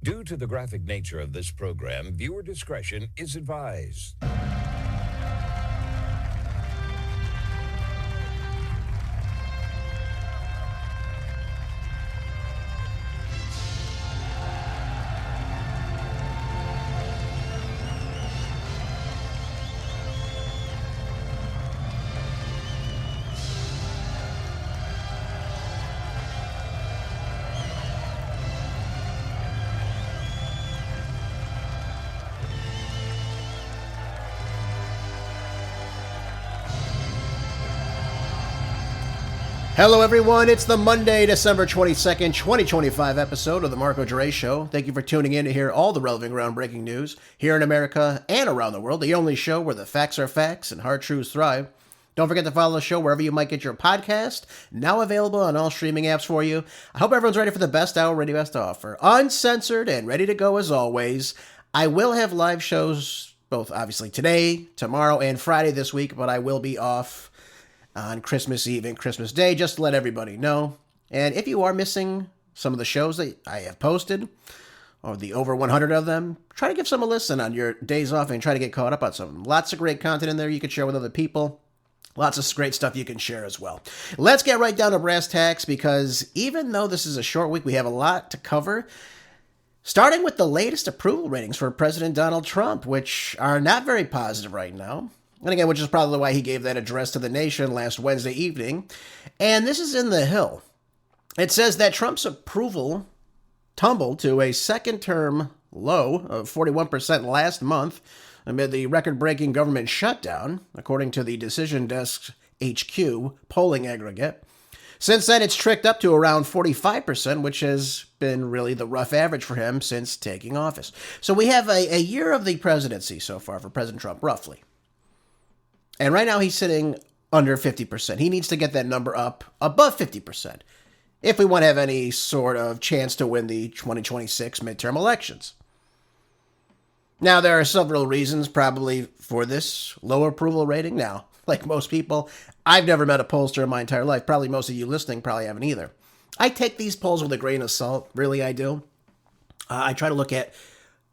Due to the graphic nature of this program, viewer discretion is advised. Hello, everyone. It's the Monday, December 22nd, 2025 episode of The Marco Dre Show. Thank you for tuning in to hear all the relevant groundbreaking news here in America and around the world. The only show where the facts are facts and hard truths thrive. Don't forget to follow the show wherever you might get your podcast. Now available on all streaming apps for you. I hope everyone's ready for the best hour Radio has to offer. Uncensored and ready to go as always. I will have live shows both obviously today, tomorrow, and Friday this week, but I will be off on Christmas Eve and Christmas Day, just to let everybody know. And if you are missing some of the shows that I have posted, or the over 100 of them, try to give some a listen on your days off and try to get caught up on some. Lots of great content in there you can share with other people. Lots of great stuff you can share as well. Let's get right down to brass tacks, because even though this is a short week, we have a lot to cover. Starting with the latest approval ratings for President Donald Trump, which are not very positive right now. And again, which is probably why he gave that address to the nation last Wednesday evening. And this is in The Hill. It says that Trump's approval tumbled to a second-term low of 41% last month amid the record-breaking government shutdown, according to the Decision Desk's HQ polling aggregate. Since then, it's tricked up to around 45%, which has been really the rough average for him since taking office. So we have a year of the presidency so far for President Trump, roughly. And right now he's sitting under 50%. He needs to get that number up above 50% if we want to have any sort of chance to win the 2026 midterm elections. Now, there are several reasons probably for this low approval rating. Now, like most people, I've never met a pollster in my entire life. Probably most of you listening probably haven't either. I take these polls with a grain of salt. Really, I do. I try to look at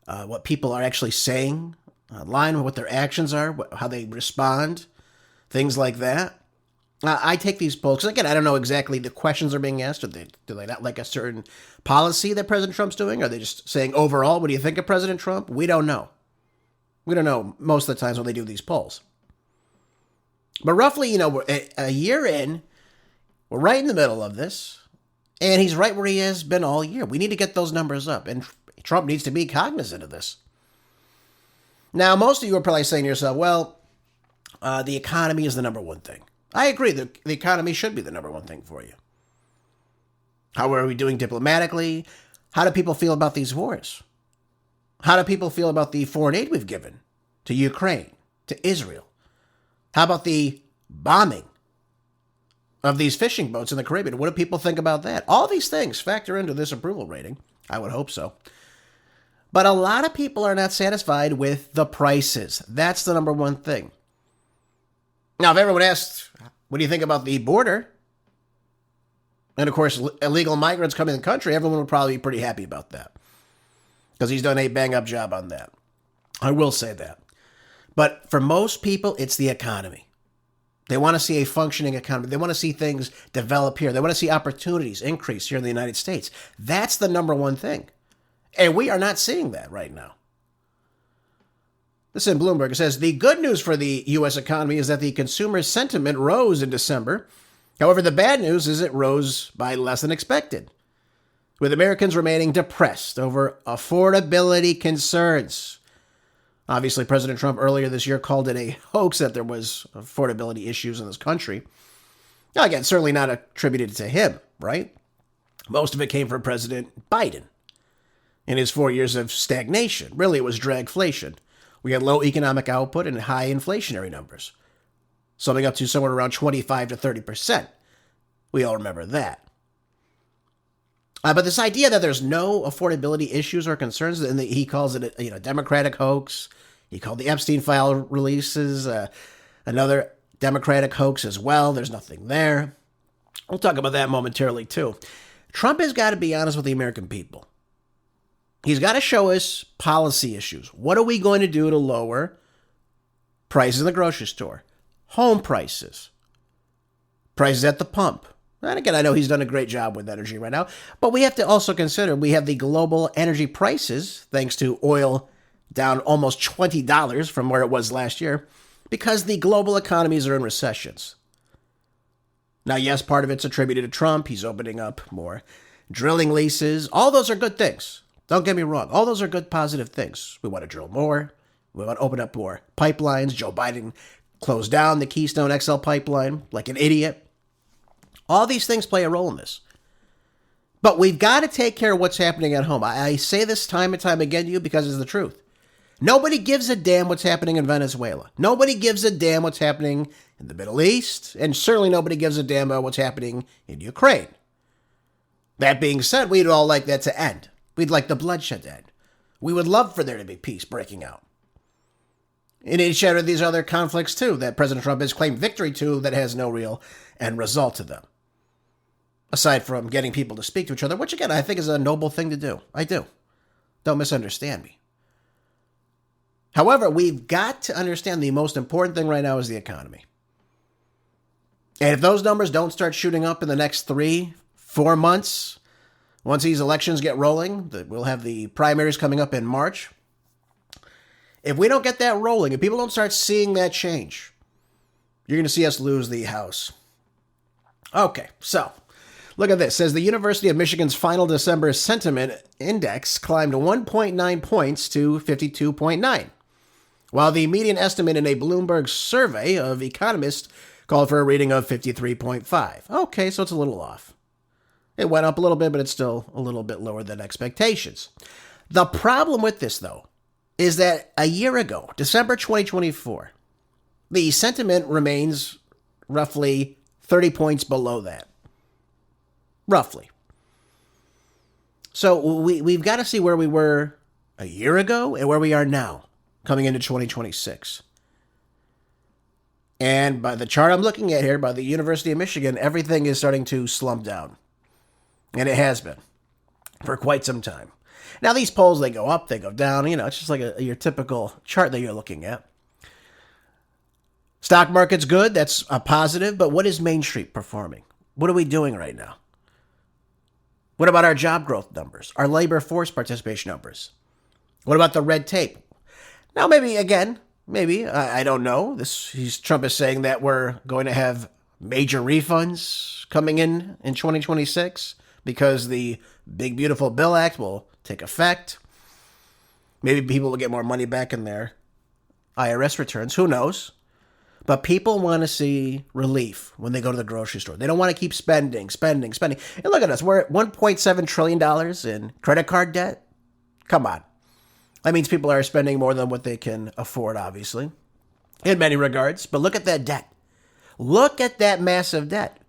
what people are actually saying online, what their actions are, how they respond, things like that. I take these polls, because again, I don't know exactly the questions are being asked. Do they not like a certain policy that President Trump's doing? Are they just saying overall, what do you think of President Trump? We don't know. We don't know most of the times when they do these polls. But roughly, we're a year in, we're right in the middle of this, and he's right where he has been all year. We need to get those numbers up, and Trump needs to be cognizant of this. Now, most of you are probably saying to yourself, well, the economy is the number one thing. I agree, the economy should be the number one thing for you. How are we doing diplomatically? How do people feel about these wars? How do people feel about the foreign aid we've given to Ukraine, to Israel? How about the bombing of these fishing boats in the Caribbean? What do people think about that? All these things factor into this approval rating. I would hope so. But a lot of people are not satisfied with the prices. That's the number one thing. Now, if everyone asked, what do you think about the border? And of course, illegal migrants coming in the country, everyone would probably be pretty happy about that, because he's done a bang-up job on that. I will say that. But for most people, it's the economy. They want to see a functioning economy. They want to see things develop here. They want to see opportunities increase here in the United States. That's the number one thing. And we are not seeing that right now. This is in Bloomberg. It says, the good news for the U.S. economy is that the consumer sentiment rose in December. However, the bad news is it rose by less than expected, with Americans remaining depressed over affordability concerns. Obviously, President Trump earlier this year called it a hoax that there was affordability issues in this country. Now, again, certainly not attributed to him, right? Most of it came from President Biden in his 4 years of stagnation. Really, it was dragflation. We had low economic output and high inflationary numbers, summing up to somewhere around 25 to 30%. We all remember that. But this idea that there's no affordability issues or concerns, and he calls it a Democratic hoax. He called the Epstein Files releases another Democratic hoax as well. There's nothing there. We'll talk about that momentarily, too. Trump has got to be honest with the American people. He's got to show us policy issues. What are we going to do to lower prices in the grocery store, home prices, prices at the pump? And again, I know he's done a great job with energy right now, but we have to also consider we have the global energy prices, thanks to oil down almost $20 from where it was last year, because the global economies are in recessions. Now, yes, part of it's attributed to Trump. He's opening up more drilling leases. All those are good things. Don't get me wrong. All those are good, positive things. We want to drill more. We want to open up more pipelines. Joe Biden closed down the Keystone XL pipeline like an idiot. All these things play a role in this. But we've got to take care of what's happening at home. I say this time and time again to you because it's the truth. Nobody gives a damn what's happening in Venezuela. Nobody gives a damn what's happening in the Middle East. And certainly nobody gives a damn about what's happening in Ukraine. That being said, we'd all like that to end. We'd like the bloodshed to end. We would love for there to be peace breaking out. In each of these other conflicts, too, that President Trump has claimed victory to that has no real end result to them. Aside from getting people to speak to each other, which, again, I think is a noble thing to do. I do. Don't misunderstand me. However, we've got to understand the most important thing right now is the economy. And if those numbers don't start shooting up in the next 3-4 months, once these elections get rolling, we'll have the primaries coming up in March. If we don't get that rolling, if people don't start seeing that change, you're going to see us lose the House. Okay, so look at this. It says the University of Michigan's final December sentiment index climbed 1.9 points to 52.9, while the median estimate in a Bloomberg survey of economists called for a reading of 53.5. Okay, so it's a little off. It went up a little bit, but it's still a little bit lower than expectations. The problem with this, though, is that a year ago, December 2024, the sentiment remains roughly 30 points below that. Roughly. So we've got to see where we were a year ago and where we are now coming into 2026. And by the chart I'm looking at here, by the University of Michigan, everything is starting to slump down. And it has been for quite some time. Now, these polls, they go up, they go down. You know, it's just like your typical chart that you're looking at. Stock market's good. That's a positive. But what is Main Street performing? What are we doing right now? What about our job growth numbers? Our labor force participation numbers? What about the red tape? Now, maybe, I don't know. Trump is saying that we're going to have major refunds coming in 2026 because the Big Beautiful Bill Act will take effect. Maybe people will get more money back in their IRS returns. Who knows? But people want to see relief when they go to the grocery store. They don't want to keep spending. And look at us. We're at $1.7 trillion in credit card debt. Come on. That means people are spending more than what they can afford, obviously, in many regards. But look at that debt. Look at that massive debt.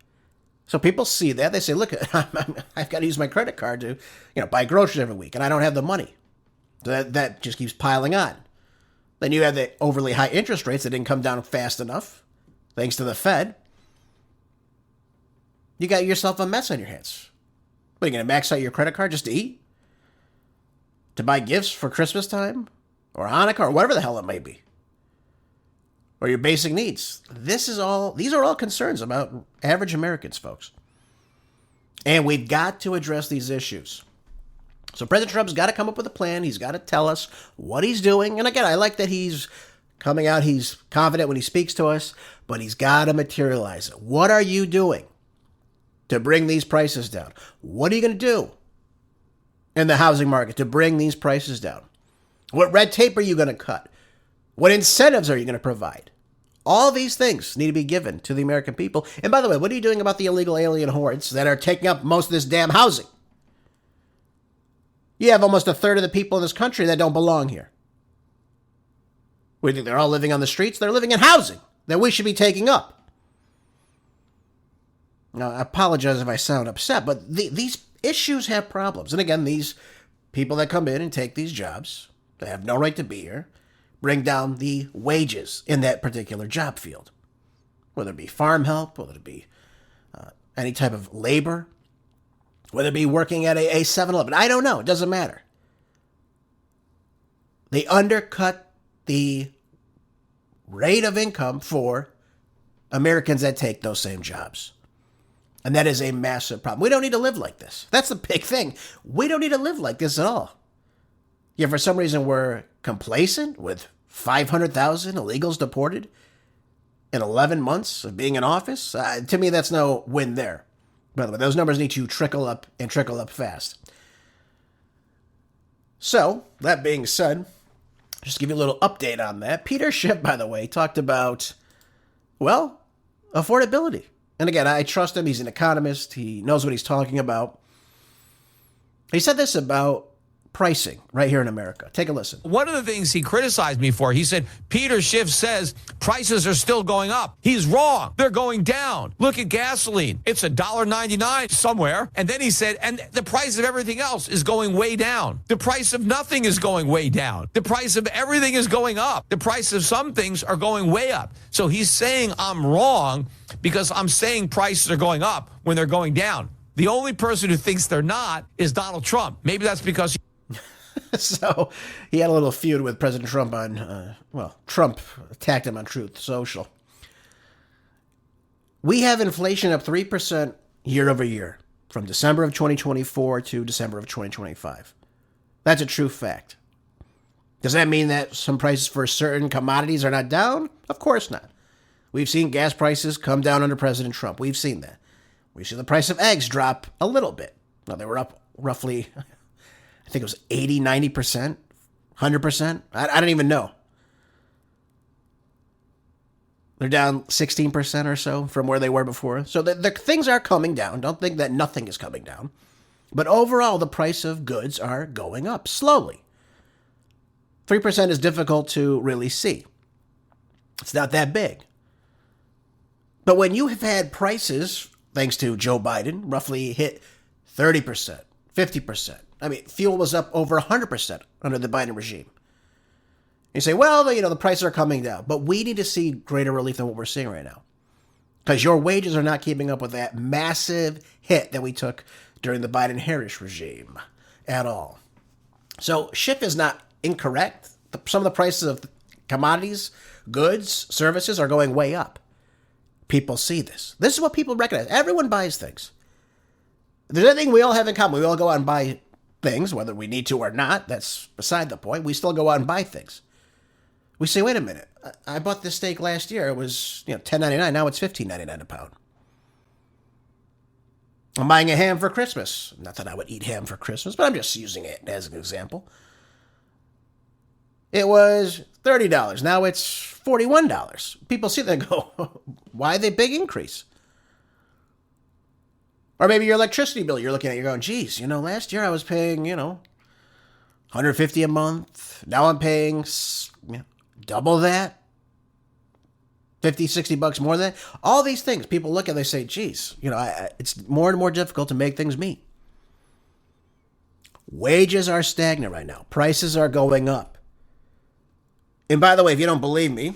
So people see that. They say, look, I've got to use my credit card to, buy groceries every week, and I don't have the money. So that just keeps piling on. Then you have the overly high interest rates that didn't come down fast enough, thanks to the Fed. You got yourself a mess on your hands. What, are you going to max out your credit card just to eat? To buy gifts for Christmas time? Or Hanukkah? Or whatever the hell it may be? Or your basic needs. These are all concerns about average Americans, folks. And we've got to address these issues. So President Trump's got to come up with a plan. He's got to tell us what he's doing. And again, I like that he's coming out. He's confident when he speaks to us, but he's got to materialize it. What are you doing to bring these prices down? What are you going to do in the housing market to bring these prices down? What red tape are you going to cut? What incentives are you going to provide? All these things need to be given to the American people. And by the way, what are you doing about the illegal alien hordes that are taking up most of this damn housing? You have almost a third of the people in this country that don't belong here. We think they're all living on the streets. They're living in housing that we should be taking up. Now, I apologize if I sound upset, but these issues have problems. And again, these people that come in and take these jobs, they have no right to be here, bring down the wages in that particular job field. Whether it be farm help, whether it be any type of labor, whether it be working at a 7-Eleven. I don't know. It doesn't matter. They undercut the rate of income for Americans that take those same jobs. And that is a massive problem. We don't need to live like this. That's the big thing. We don't need to live like this at all. Yet for some reason we're complacent with 500,000 illegals deported in 11 months of being in office. To me, that's no win there. By the way, those numbers need to trickle up and trickle up fast. So, that being said, just to give you a little update on that, Peter Schiff, by the way, talked about, well, affordability. And again, I trust him. He's an economist. He knows what he's talking about. He said this about pricing right here in America. Take a listen. One of the things he criticized me for, he said, Peter Schiff says prices are still going up. He's wrong. They're going down. Look at gasoline. It's $1.99 somewhere. And then he said, and the price of everything else is going way down. The price of nothing is going way down. The price of everything is going up. The price of some things are going way up. So he's saying I'm wrong because I'm saying prices are going up when they're going down. The only person who thinks they're not is Donald Trump. Maybe that's because So he had a little feud with President Trump on, Trump attacked him on Truth Social. We have inflation up 3% year over year from December of 2024 to December of 2025. That's a true fact. Does that mean that some prices for certain commodities are not down? Of course not. We've seen gas prices come down under President Trump. We've seen that. We've seen the price of eggs drop a little bit. Now, they were up roughly, I think it was 80, 90%, 100%. I don't even know. They're down 16% or so from where they were before. So the things are coming down. Don't think that nothing is coming down. But overall, the price of goods are going up slowly. 3% is difficult to really see. It's not that big. But when you have had prices, thanks to Joe Biden, roughly hit 30%, 50%. I mean, fuel was up over 100% under the Biden regime. You say, well, the prices are coming down. But we need to see greater relief than what we're seeing right now. Because your wages are not keeping up with that massive hit that we took during the Biden-Harris regime at all. So Schiff is not incorrect. Some of the prices of commodities, goods, services are going way up. People see this. This is what people recognize. Everyone buys things. If there's anything we all have in common, we all go out and buy things, whether we need to or not. That's beside the point. We still go out and buy things. We say, wait a minute. I bought this steak last year. It was $10.99. Now it's $15.99 a pound. I'm buying a ham for Christmas. Not that I would eat ham for Christmas, but I'm just using it as an example. It was $30. Now it's $41. People see that and go, why the big increase? Or maybe your electricity bill, you're looking at it, you're going, geez, last year I was paying, $150 a month. Now I'm paying double that. $50, $60 more than that. All these things, people look at and they say, geez, it's more and more difficult to make things meet. Wages are stagnant right now. Prices are going up. And by the way, if you don't believe me,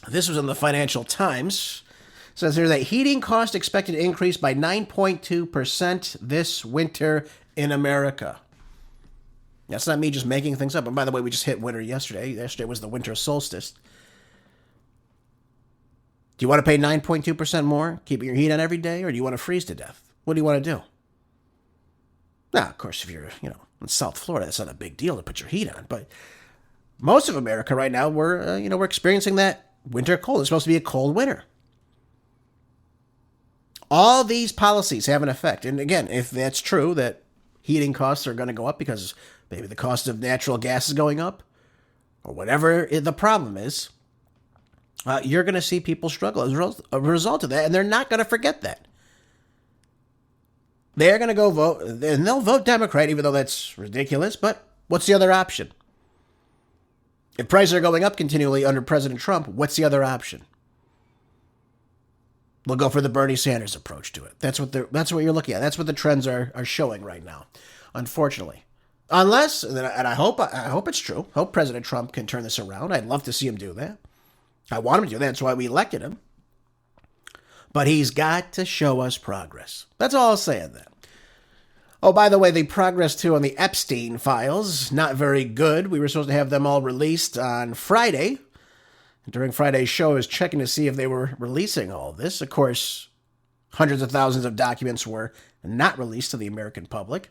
this was in the Financial Times. It says here that heating cost expected to increase by 9.2% this winter in America. That's not me just making things up. And by the way, we just hit winter yesterday. Yesterday was the winter solstice. Do you want to pay 9.2% more, keeping your heat on every day, or do you want to freeze to death? What do you want to do? Now, of course, if you're, in South Florida, that's not a big deal to put your heat on. But most of America right now, we're experiencing that winter cold. It's supposed to be a cold winter. All these policies have an effect. And again, if that's true, that heating costs are going to go up because maybe the cost of natural gas is going up, or whatever the problem is, you're going to see people struggle as a result of that, and they're not going to forget that. They're going to go vote, and they'll vote Democrat, even though that's ridiculous, but what's the other option? If prices are going up continually under President Trump, what's the other option? We'll go for the Bernie Sanders approach to it. That's what you're looking at. That's what the trends are showing right now, unfortunately. Unless, and I hope it's true. Hope President Trump can turn this around. I'd love to see him do that. I want him to do that. That's why we elected him. But he's got to show us progress. That's all I'll say on that. Oh, by the way, the progress, too, on the Epstein Files, not very good. We were supposed to have them all released on Friday. During Friday's show, I was checking to see if they were releasing all of this. Of course, hundreds of thousands of documents were not released to the American public.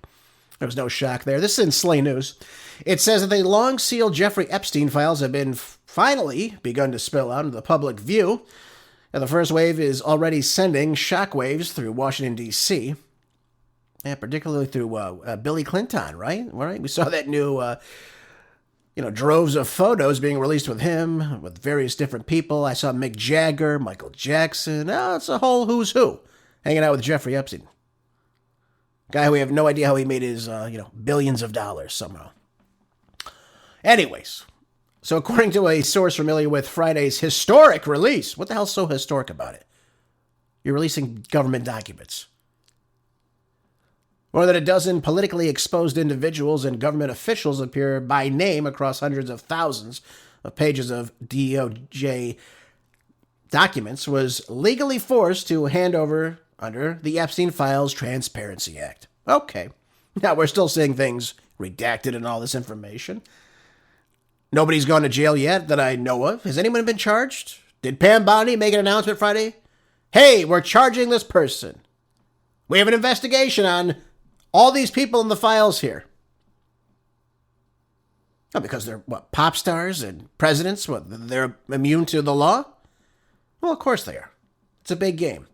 There was no shock there. This is in Slay News. It says that the long-sealed Jeffrey Epstein files have been finally begun to spill out into the public view. And the first wave is already sending shockwaves through Washington, D.C., and particularly through Billy Clinton, right? We saw that new, droves of photos being released with him, with various different people. I saw Mick Jagger, Michael Jackson. Oh, it's a whole who's who hanging out with Jeffrey Epstein. Guy who we have no idea how he made his, billions of dollars somehow. Anyways, so according to a source familiar with Friday's historic release, what the hell's so historic about it? You're releasing government documents. More than a dozen politically exposed individuals and government officials appear by name across hundreds of thousands of pages of DOJ documents was legally forced to hand over under the Epstein Files Transparency Act. Okay. Now, we're still seeing things redacted and all this information. Nobody's gone to jail yet that I know of. Has anyone been charged? Did Pam Bondi make an announcement Friday? Hey, we're charging this person. We have an investigation on all these people in the files here. Oh, because they're, pop stars and presidents? They're immune to the law? Well, of course they are. It's a big game.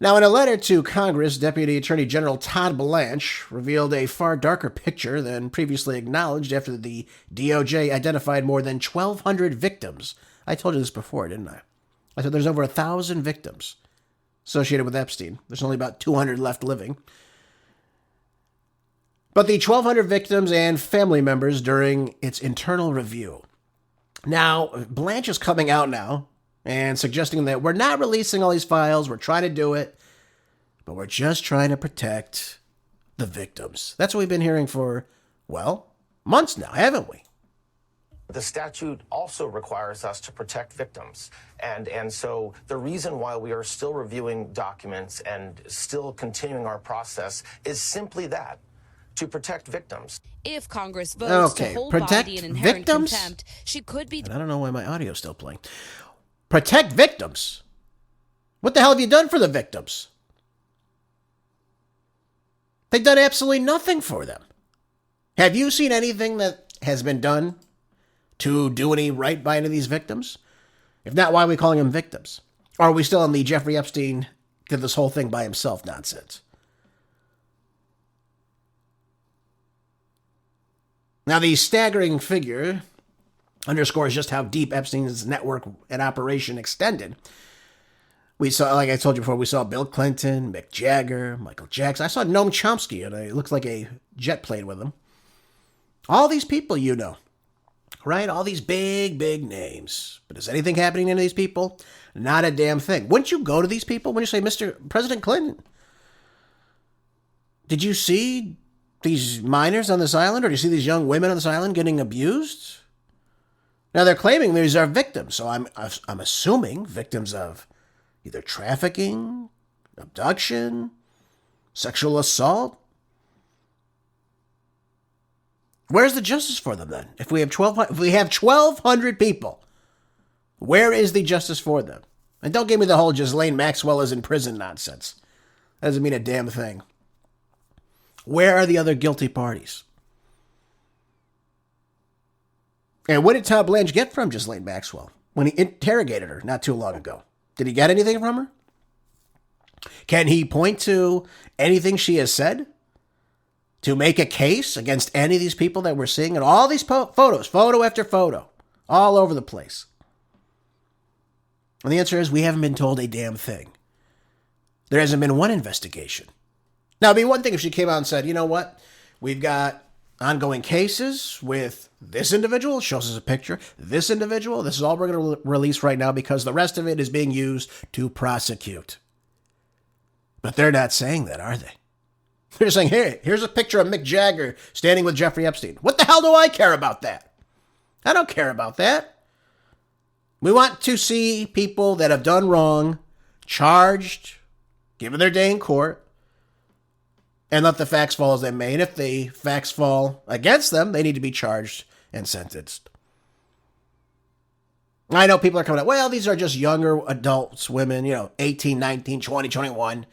Now, in a letter to Congress, Deputy Attorney General Todd Blanche revealed a far darker picture than previously acknowledged after the DOJ identified more than 1,200 victims. I told you this before, didn't I? I said there's over 1,000 victims associated with Epstein. There's only about 200 left living. But the 1,200 victims and family members during its internal review. Now, Blanche is coming out now and suggesting that we're not releasing all these files, we're trying to do it, but we're just trying to protect the victims. That's what we've been hearing for, months now, haven't we? The statute also requires us to protect victims. And so the reason why we are still reviewing documents and still continuing our process is simply that, to protect victims. If Congress votes to hold Bondi in inherent contempt, she could be... And I don't know why my audio's still playing. Protect victims? What the hell have you done for the victims? They've done absolutely nothing for them. Have you seen anything that has been done to do any right by any of these victims? If not, why are we calling them victims? Or are we still in the Jeffrey Epstein did this whole thing by himself nonsense? Now, the staggering figure underscores just how deep Epstein's network and operation extended. We saw, like I told you before, we saw Bill Clinton, Mick Jagger, Michael Jackson. I saw Noam Chomsky, and it looks like a jet plane with him. All these people you know, right? All these big, big names. But is anything happening to any of these people? Not a damn thing. Wouldn't you go to these people when you say, Mr. President Clinton? Did you see these minors on this island, or do you see these young women on this island getting abused? Now, they're claiming these are victims, so I'm assuming victims of either trafficking, abduction, sexual assault. Where's the justice for them then? If we have 1,200 people, where is the justice for them? And don't give me the whole Ghislaine Maxwell is in prison nonsense. That doesn't mean a damn thing. Where are the other guilty parties? And what did Todd Blanche get from Ghislaine Maxwell when he interrogated her not too long ago? Did he get anything from her? Can he point to anything she has said to make a case against any of these people that we're seeing? And all these photos, photo after photo, all over the place. And the answer is we haven't been told a damn thing. There hasn't been one investigation. Now, it'd be one thing if she came out and said, you know what? We've got ongoing cases with this individual, shows us a picture, this individual, this is all we're going to release right now because the rest of it is being used to prosecute. But they're not saying that, are they? They're saying, hey, here's a picture of Mick Jagger standing with Jeffrey Epstein. What the hell do I care about that? I don't care about that. We want to see people that have done wrong charged, given their day in court, and let the facts fall as they may. And if the facts fall against them, they need to be charged and sentenced. I know people are coming out, well, these are just younger adults, women, 18, 19, 20, 21.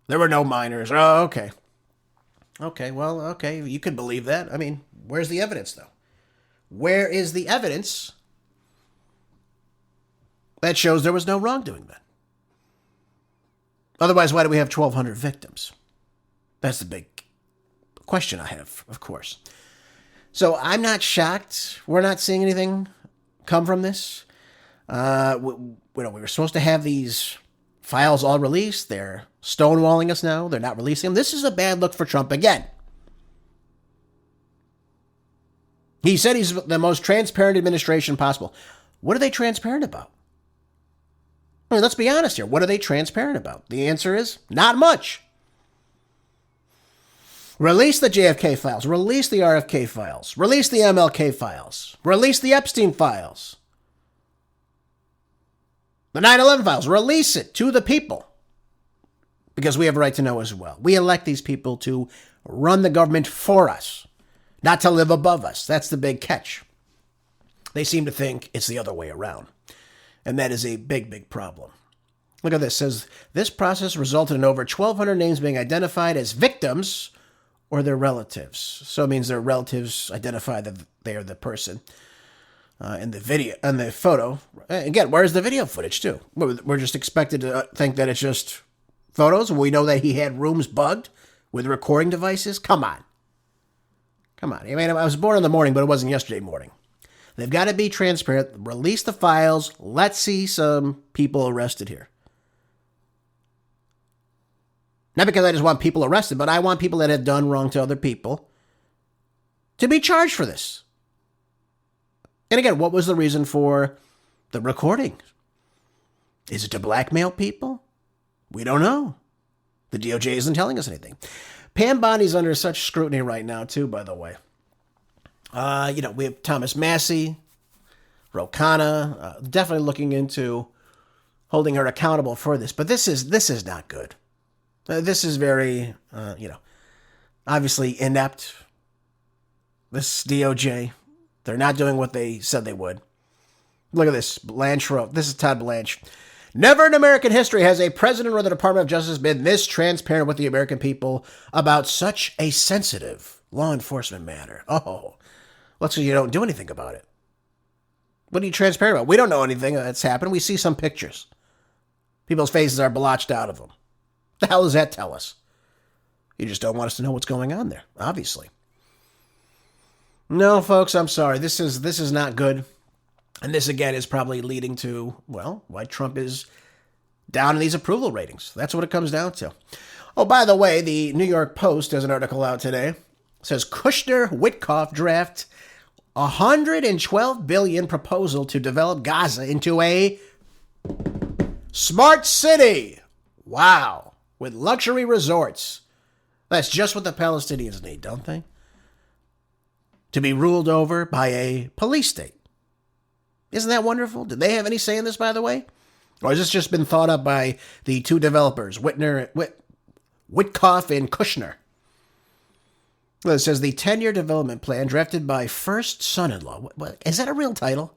There were no minors. Oh, okay. Okay, well, okay, you could believe that. I mean, where's the evidence, though? Where is the evidence that shows there was no wrongdoing then? Otherwise, why do we have 1,200 victims? That's the big question I have, of course. So I'm not shocked. We're not seeing anything come from this. We were supposed to have these files all released. They're stonewalling us now. They're not releasing them. This is a bad look for Trump again. He said he's the most transparent administration possible. What are they transparent about? I mean, let's be honest here. What are they transparent about? The answer is not much. Release the JFK files. Release the RFK files. Release the MLK files. Release the Epstein files. The 9/11 files. Release it to the people. Because we have a right to know as well. We elect these people to run the government for us, not to live above us. That's the big catch. They seem to think it's the other way around. And that is a big, big problem. Look at this. It says, this process resulted in over 1,200 names being identified as victims or their relatives. So it means their relatives identify that they are the person in the video, and the photo. Again, where's the video footage too? We're just expected to think that it's just photos. We know that he had rooms bugged with recording devices. Come on. I mean, I was born in the morning, but it wasn't yesterday morning. They've got to be transparent. Release the files. Let's see some people arrested here. Not because I just want people arrested, but I want people that have done wrong to other people to be charged for this. And again, what was the reason for the recording? Is it to blackmail people? We don't know. The DOJ isn't telling us anything. Pam Bondi's under such scrutiny right now, too, by the way. We have Thomas Massey, Ro Khanna, definitely looking into holding her accountable for this. But this is not good. This is very, obviously inept. This DOJ, they're not doing what they said they would. Look at this. Blanche wrote, this is Todd Blanche. Never in American history has a president or the Department of Justice been this transparent with the American people about such a sensitive law enforcement matter. Oh, let's say you don't do anything about it. What are you transparent about? We don't know anything that's happened. We see some pictures. People's faces are blotched out of them. What the hell does that tell us? You just don't want us to know what's going on there, obviously. No, folks, I'm sorry. This is not good. And this, again, is probably leading to, why Trump is down in these approval ratings. That's what it comes down to. Oh, by the way, the New York Post has an article out today. It says, Kushner, Witkoff draft $112 billion proposal to develop Gaza into a smart city. Wow. With luxury resorts. That's just what the Palestinians need, don't they? To be ruled over by a police state. Isn't that wonderful? Did they have any say in this, by the way? Or has this just been thought up by the two developers, Witkoff and Kushner? Well, it says the 10-year development plan drafted by First Son-in-Law. What, is that a real title?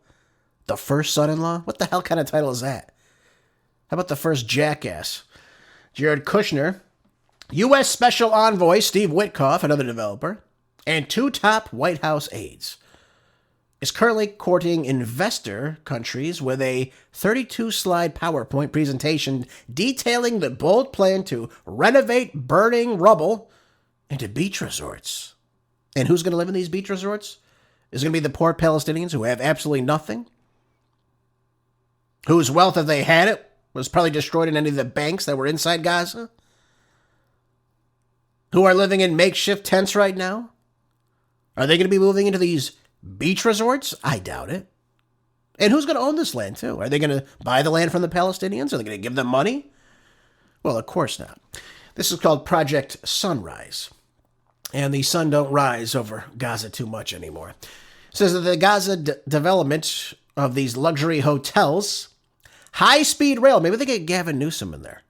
The First Son-in-Law? What the hell kind of title is that? How about the First Jackass? Jared Kushner, U.S. Special Envoy Steve Witkoff, another developer, and two top White House aides, is currently courting investor countries with a 32-slide PowerPoint presentation detailing the bold plan to renovate burning rubble into beach resorts. And who's going to live in these beach resorts? Is it going to be the poor Palestinians who have absolutely nothing? Whose wealth, if they had it, was probably destroyed in any of the banks that were inside Gaza? Who are living in makeshift tents right now? Are they going to be moving into these beach resorts? I doubt it. And who's going to own this land, too? Are they going to buy the land from the Palestinians? Are they going to give them money? Well, of course not. This is called Project Sunrise. And the sun don't rise over Gaza too much anymore. It says that the Gaza development of these luxury hotels, high-speed rail, maybe they get Gavin Newsom in there.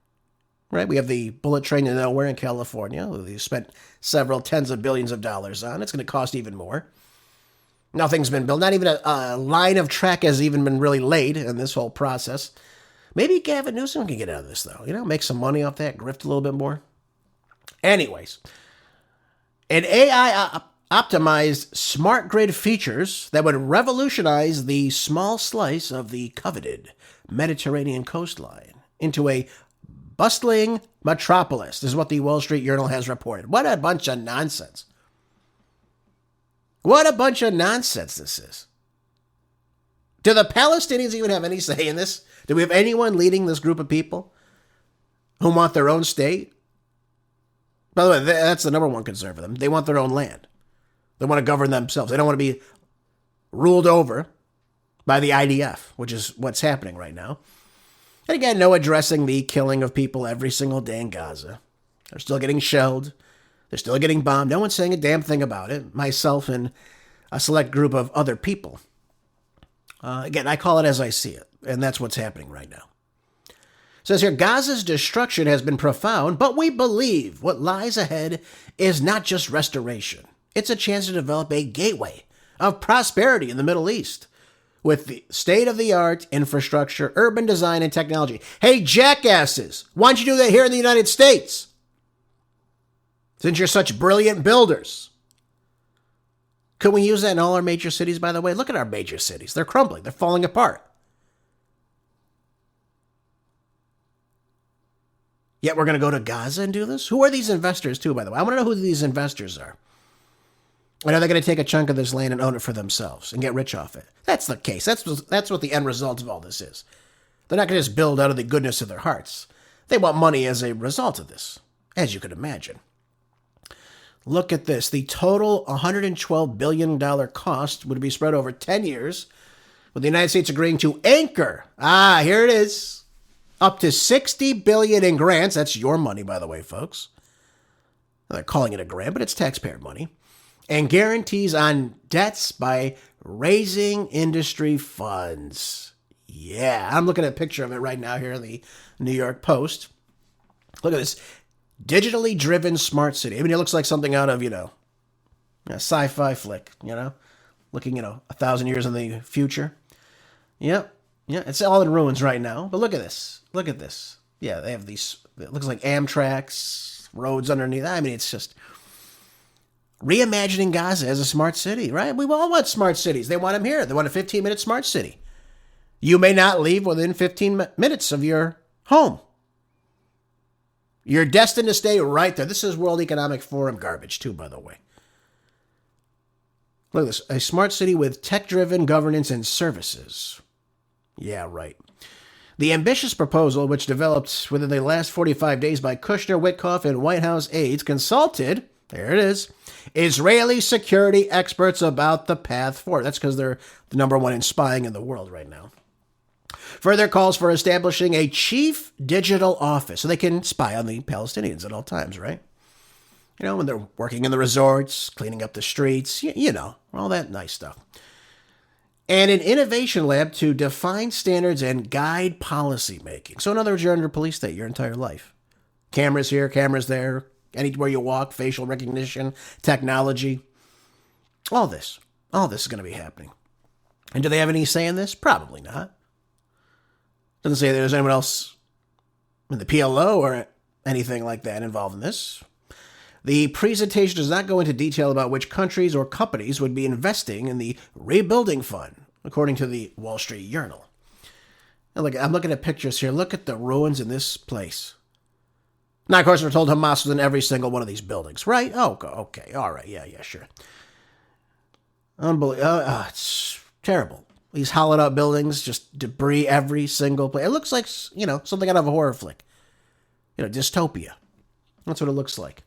right? We have the bullet train to nowhere in California. They spent several tens of billions of dollars on. It's going to cost even more. Nothing's been built. Not even a line of track has even been really laid in this whole process. Maybe Gavin Newsom can get out of this, though. Make some money off that, grift a little bit more. Anyways, an AI optimized smart grid features that would revolutionize the small slice of the coveted Mediterranean coastline into a bustling metropolis, is what the Wall Street Journal has reported. What a bunch of nonsense. What a bunch of nonsense this is. Do the Palestinians even have any say in this? Do we have anyone leading this group of people who want their own state? By the way, that's the number one concern for them. They want their own land. They want to govern themselves. They don't want to be ruled over by the IDF, which is what's happening right now. And again, no addressing the killing of people every single day in Gaza. They're still getting shelled. They're still getting bombed. No one's saying a damn thing about it. Myself and a select group of other people. Again, I call it as I see it. And that's what's happening right now. It says here, Gaza's destruction has been profound, but we believe what lies ahead is not just restoration. It's a chance to develop a gateway of prosperity in the Middle East with the state-of-the-art infrastructure, urban design, and technology. Hey, jackasses, why don't you do that here in the United States? Since you're such brilliant builders. Could we use that in all our major cities, by the way? Look at our major cities. They're crumbling. They're falling apart. Yet we're going to go to Gaza and do this? Who are these investors, too, by the way? I want to know who these investors are. And are they going to take a chunk of this land and own it for themselves and get rich off it? That's the case. That's what the end result of all this is. They're not going to just build out of the goodness of their hearts. They want money as a result of this, as you could imagine. Look at this. The total $112 billion cost would be spread over 10 years, with the United States agreeing to anchor. Here it is. Up to $60 billion in grants. That's your money, by the way, folks. They're calling it a grant, but it's taxpayer money. And guarantees on debts by raising industry funds. Yeah, I'm looking at a picture of it right now here in the New York Post. Look at this. Digitally driven smart city. I mean, it looks like something out of, a sci-fi flick, looking, 1,000 years in the future. Yep. Yeah, it's all in ruins right now. But look at this. Look at this. Yeah, they have these, it looks like Amtrak's, roads underneath. I mean, it's just reimagining Gaza as a smart city, right? We all want smart cities. They want them here. They want a 15-minute smart city. You may not leave within 15 minutes of your home. You're destined to stay right there. This is World Economic Forum garbage, too, by the way. Look at this. A smart city with tech-driven governance and services. Yeah, right. The ambitious proposal, which developed within the last 45 days by Kushner, Witkoff, and White House aides, consulted, there it is, Israeli security experts about the path forward. That's because they're the number one in spying in the world right now. Further calls for establishing a chief digital office so they can spy on the Palestinians at all times, right? When they're working in the resorts, cleaning up the streets, all that nice stuff. And an innovation lab to define standards and guide policy making. So in other words, you're under police state your entire life. Cameras here, cameras there, anywhere you walk, facial recognition, technology. All this is going to be happening. And do they have any say in this? Probably not. Doesn't say there's anyone else in the PLO or anything like that involved in this. The presentation does not go into detail about which countries or companies would be investing in the rebuilding fund, according to the Wall Street Journal. Now, look, I'm looking at pictures here. Look at the ruins in this place. Now, of course, we're told Hamas was in every single one of these buildings, right? Oh, okay. All right. Yeah, sure. Unbelievable. It's terrible. These hollowed out buildings, just debris every single place. It looks like, something out of a horror flick. Dystopia. That's what it looks like.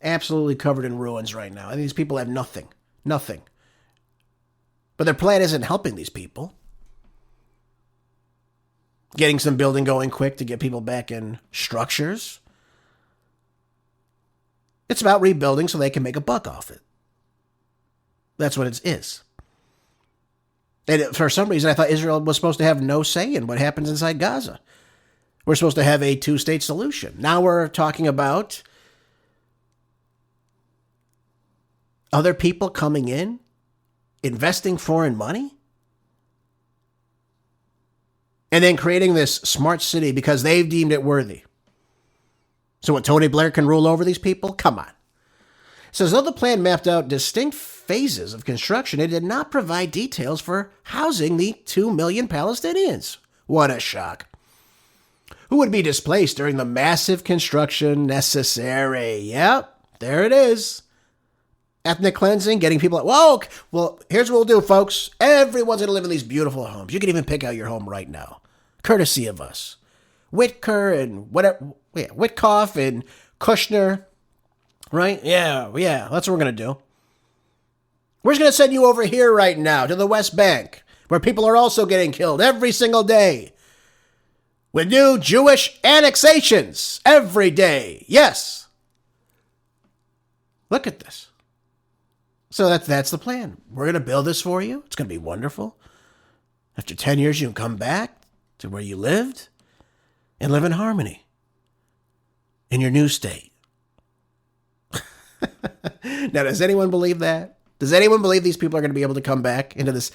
Absolutely covered in ruins right now. And these people have nothing. Nothing. But their plan isn't helping these people. Getting some building going quick to get people back in structures. It's about rebuilding so they can make a buck off it. That's what it is. And for some reason, I thought Israel was supposed to have no say in what happens inside Gaza. We're supposed to have a two-state solution. Now we're talking about other people coming in, investing foreign money, and then creating this smart city because they've deemed it worthy. So what, Tony Blair can rule over these people? Come on. It says, though the plan mapped out distinct phases of construction, it did not provide details for housing the 2 million Palestinians. What a shock. Who would be displaced during the massive construction necessary? Yep, there it is. Ethnic cleansing, getting people woke. Well, here's what we'll do, folks. Everyone's going to live in these beautiful homes. You can even pick out your home right now, courtesy of us. Witkoff and Kushner, right? Yeah, that's what we're going to do. We're just going to send you over here right now to the West Bank, where people are also getting killed every single day, with new Jewish annexations every day. Yes. Look at this. So that's the plan. We're going to build this for you. It's going to be wonderful. After 10 years, you can come back to where you lived and live in harmony in your new state. Now, does anyone believe that? Does anyone believe these people are going to be able to come back into this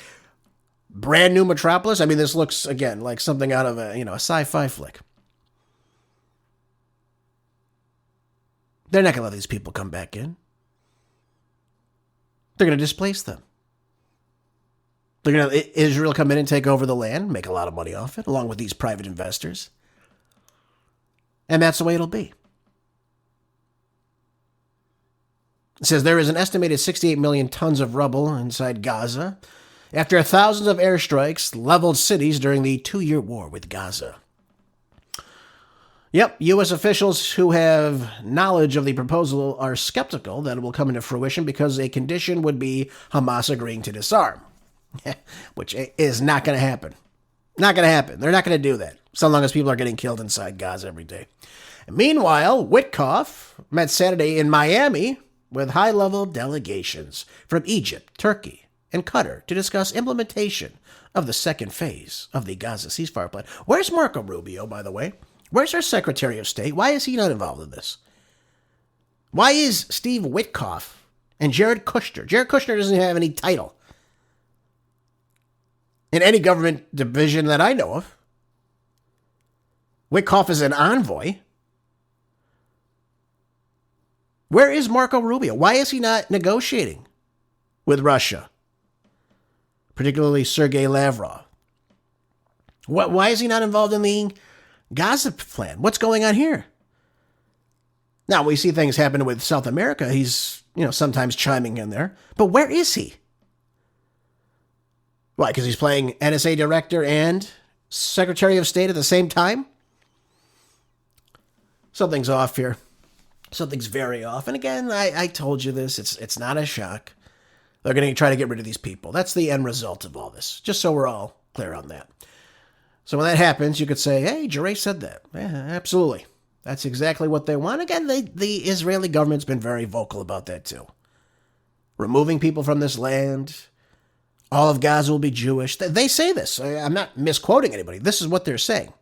brand new metropolis? I mean, this looks, again, like something out of a sci-fi flick. They're not going to let these people come back in. They're going to displace them. They're going to let Israel come in and take over the land, make a lot of money off it, along with these private investors. And that's the way it'll be. It says there is an estimated 68 million tons of rubble inside Gaza after thousands of airstrikes leveled cities during the 2-year war with Gaza. Yep, U.S. officials who have knowledge of the proposal are skeptical that it will come into fruition because a condition would be Hamas agreeing to disarm, which is not going to happen. Not going to happen. They're not going to do that, so long as people are getting killed inside Gaza every day. And meanwhile, Witkoff met Saturday in Miami with high-level delegations from Egypt, Turkey, and Qatar to discuss implementation of the second phase of the Gaza ceasefire plan. Where's Marco Rubio, by the way? Where's our Secretary of State? Why is he not involved in this? Why is Steve Witkoff and Jared Kushner? Jared Kushner doesn't have any title in any government division that I know of. Witkoff is an envoy. Where is Marco Rubio? Why is he not negotiating with Russia? Particularly Sergei Lavrov. Why is he not involved in the Gaza plan? What's going on here? Now, we see things happen with South America. He's, sometimes chiming in there. But where is he? Why? Because he's playing NSA director and Secretary of State at the same time? Something's off here. Something's very off. And again, I told you this. It's not a shock. They're going to try to get rid of these people. That's the end result of all this. Just so we're all clear on that. So when that happens, you could say, hey, Jure said that. Yeah, absolutely. That's exactly what they want. Again, the Israeli government's been very vocal about that too. Removing people from this land. All of Gaza will be Jewish. They say this. I'm not misquoting anybody. This is what they're saying.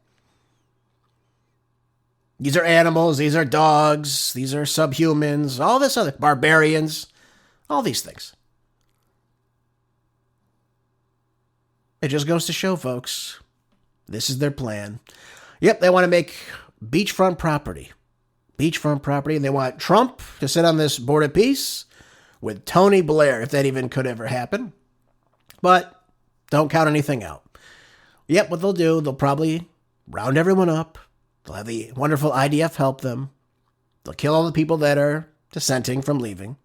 These are animals. These are dogs. These are subhumans. All this other barbarians. All these things. It just goes to show, folks, this is their plan. Yep, they want to make beachfront property. Beachfront property. And they want Trump to sit on this board of peace with Tony Blair, if that even could ever happen. But don't count anything out. Yep, what they'll do, they'll probably round everyone up. They'll have the wonderful IDF help them. They'll kill all the people that are dissenting from leaving.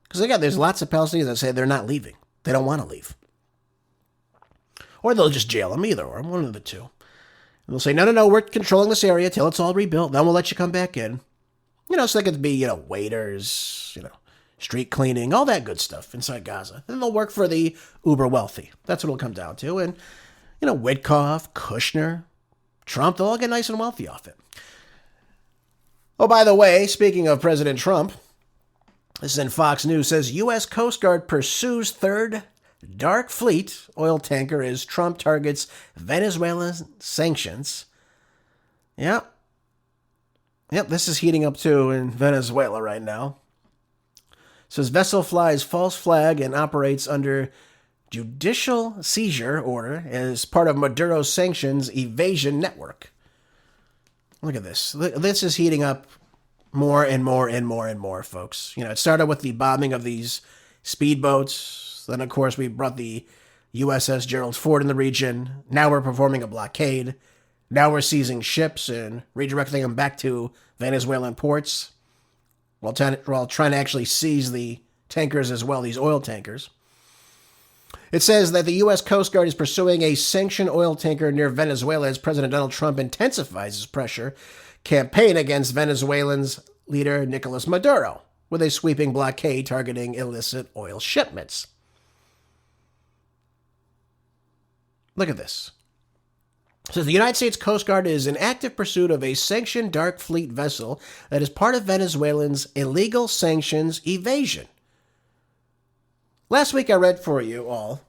Because again, there's lots of Palestinians that say they're not leaving. They don't want to leave. Or they'll just jail them, either or, one of the two. And they'll say, no, we're controlling this area till it's all rebuilt. Then we'll let you come back in. So they could be, waiters, street cleaning, all that good stuff inside Gaza. And they'll work for the uber wealthy. That's what it'll come down to. And, Witkoff, Kushner, Trump, they'll all get nice and wealthy off it. Oh, by the way, speaking of President Trump, this is in Fox News, says U.S. Coast Guard pursues third dark fleet oil tanker as Trump targets Venezuelan sanctions Yep. Yep, this is heating up too in Venezuela right now. It says vessel flies false flag and operates under judicial seizure order as part of Maduro's sanctions evasion network. Look at this. This is heating up more and more and more and more, folks. You know, it started with the bombing of these speedboats. Then, of course, we brought the USS Gerald Ford in the region. Now we're performing a blockade. Now we're seizing ships and redirecting them back to Venezuelan ports while trying to actually seize the tankers as well, these oil tankers. It says that the U.S. Coast Guard is pursuing a sanctioned oil tanker near Venezuela as President Donald Trump intensifies his pressure campaign against Venezuelan's leader Nicolas Maduro with a sweeping blockade targeting illicit oil shipments. Look at this. It says the United States Coast Guard is in active pursuit of a sanctioned dark fleet vessel that is part of Venezuelan's illegal sanctions evasion. Last week I read for you all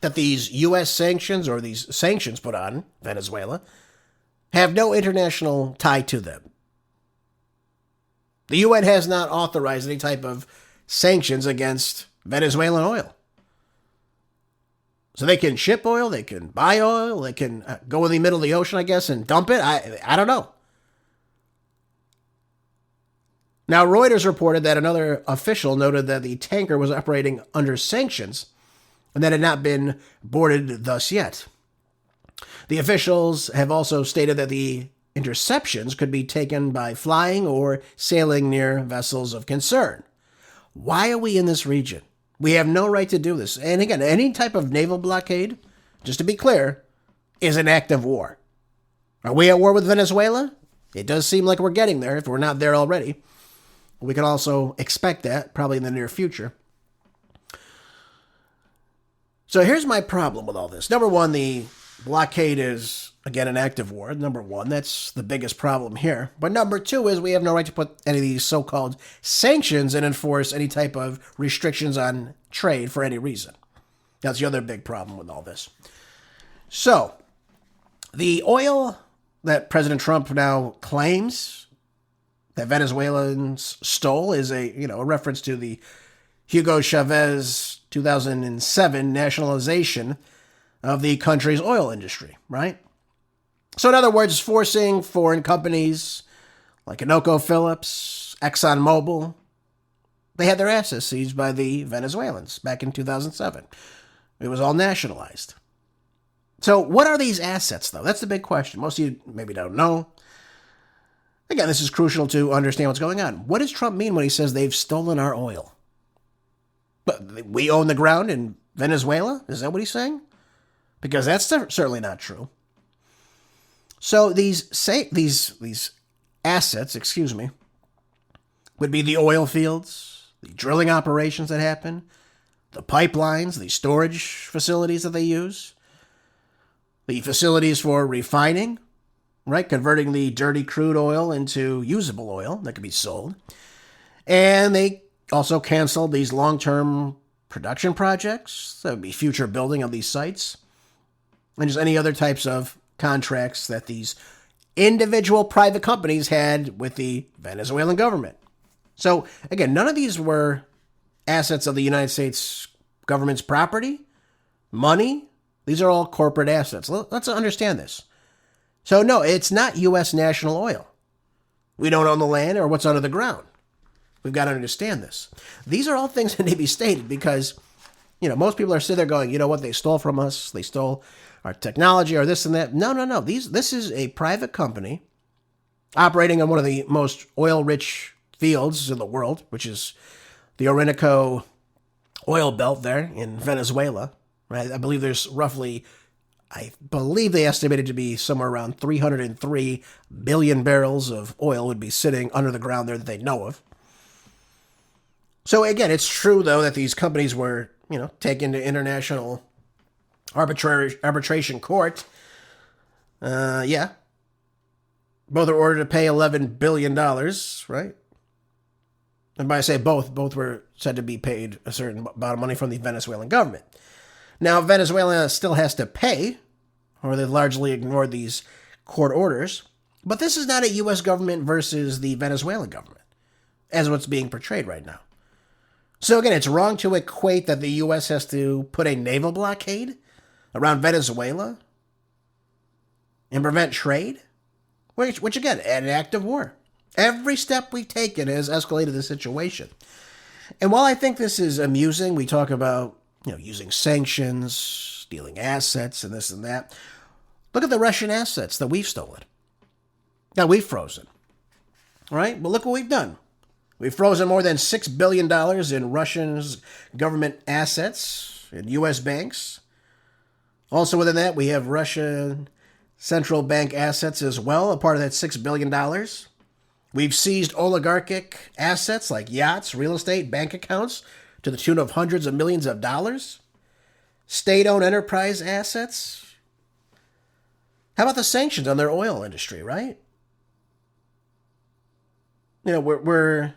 that these U.S. sanctions, or these sanctions put on Venezuela, have no international tie to them. The UN has not authorized any type of sanctions against Venezuelan oil. So they can ship oil, they can buy oil, they can go in the middle of the ocean, I guess, and dump it. I don't know. Now, Reuters reported that another official noted that the tanker was operating under sanctions and that had not been boarded thus yet. The officials have also stated that the interceptions could be taken by flying or sailing near vessels of concern. Why are we in this region? We have no right to do this. And again, any type of naval blockade, just to be clear, is an act of war. Are we at war with Venezuela? It does seem like we're getting there, if we're not there already. We can also expect that, probably in the near future. So here's my problem with all this. Number one, the blockade is, again, an act of war. Number one, that's the biggest problem here. But number two is we have no right to put any of these so-called sanctions and enforce any type of restrictions on trade for any reason. That's the other big problem with all this. So, the oil that President Trump now claims that Venezuelans stole is a reference to the Hugo Chavez 2007 nationalization of the country's oil industry, right? So in other words, forcing foreign companies like ConocoPhillips, ExxonMobil, they had their assets seized by the Venezuelans back in 2007. It was all nationalized. So what are these assets, though? That's the big question. Most of you maybe don't know. Again, this is crucial to understand what's going on. What does Trump mean when he says they've stolen our oil? But we own the ground in Venezuela? Is that what he's saying? Because that's certainly not true. So these assets, would be the oil fields, the drilling operations that happen, the pipelines, the storage facilities that they use, the facilities for refining, right? Converting the dirty crude oil into usable oil that can be sold. And they also canceled these long-term production projects. That would be future building of these sites. And just any other types of contracts that these individual private companies had with the Venezuelan government. So, again, none of these were assets of the United States government's property, money. These are all corporate assets. Let's understand this. So, no, it's not U.S. national oil. We don't own the land or what's under the ground. We've got to understand this. These are all things that need to be stated because, most people are sitting there going, you know what, they stole from us. They stole our technology or this and that. No. This is a private company operating on one of the most oil-rich fields in the world, which is the Orinoco oil belt there in Venezuela. Right? I believe they estimated to be somewhere around 303 billion barrels of oil would be sitting under the ground there that they know of. So again, it's true, though, that these companies were, taken to international arbitration court. Both are ordered to pay $11 billion, right? And by I say both were said to be paid a certain amount of money from the Venezuelan government. Now, Venezuela still has to pay, or they've largely ignored these court orders. But this is not a U.S. government versus the Venezuelan government, as what's being portrayed right now. So again, it's wrong to equate that the U.S. has to put a naval blockade around Venezuela and prevent trade, which again, an act of war. Every step we've taken has escalated the situation. And while I think this is amusing, we talk about, using sanctions, stealing assets, and this and that. Look at the Russian assets that we've stolen. Now we've frozen. All right? Well, look what we've done. We've frozen more than $6 billion in Russia's government assets in U.S. banks. Also within that, we have Russian central bank assets as well, a part of that $6 billion. We've seized oligarchic assets like yachts, real estate, bank accounts to the tune of hundreds of millions of dollars. State-owned enterprise assets. How about the sanctions on their oil industry, right? We're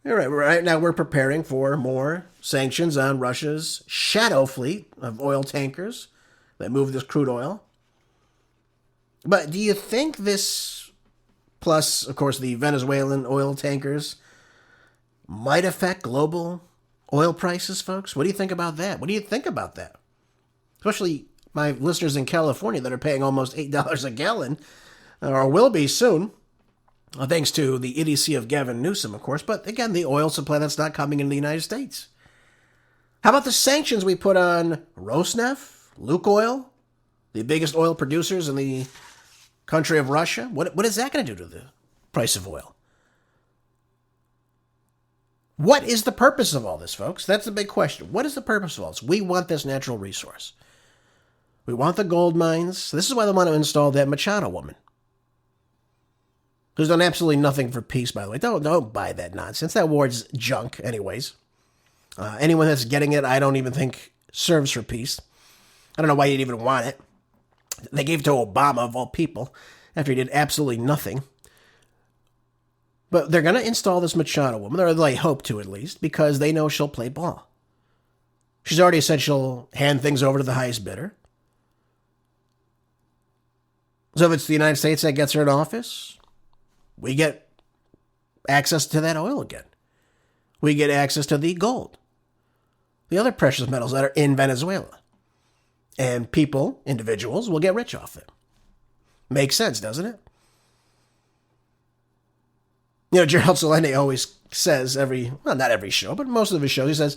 right now we're preparing for more sanctions on Russia's shadow fleet of oil tankers that move this crude oil. But do you think this, plus, of course, the Venezuelan oil tankers, might affect global oil prices, folks? What do you think about that? What do you think about that? Especially my listeners in California that are paying almost $8 a gallon, or will be soon. Thanks to the idiocy of Gavin Newsom, of course. But again, the oil supply that's not coming into the United States. How about the sanctions we put on Rosneft, Lukoil, the biggest oil producers in the country of Russia? What is that going to do to the price of oil? What is the purpose of all this, folks? That's the big question. What is the purpose of all this? We want this natural resource. We want the gold mines. This is why they want to install that Machado woman, who's done absolutely nothing for peace, by the way. Don't buy that nonsense. That war's junk anyways. Anyone that's getting it, I don't even think serves for peace. I don't know why you'd even want it. They gave it to Obama, of all people, after he did absolutely nothing. But they're going to install this Machado woman, or they hope to at least, because they know she'll play ball. She's already said she'll hand things over to the highest bidder. So if it's the United States that gets her in office, we get access to that oil again. We get access to the gold, the other precious metals that are in Venezuela. And people, individuals, will get rich off it. Makes sense, doesn't it? Gerald Celente always says not every show, but most of his shows, he says,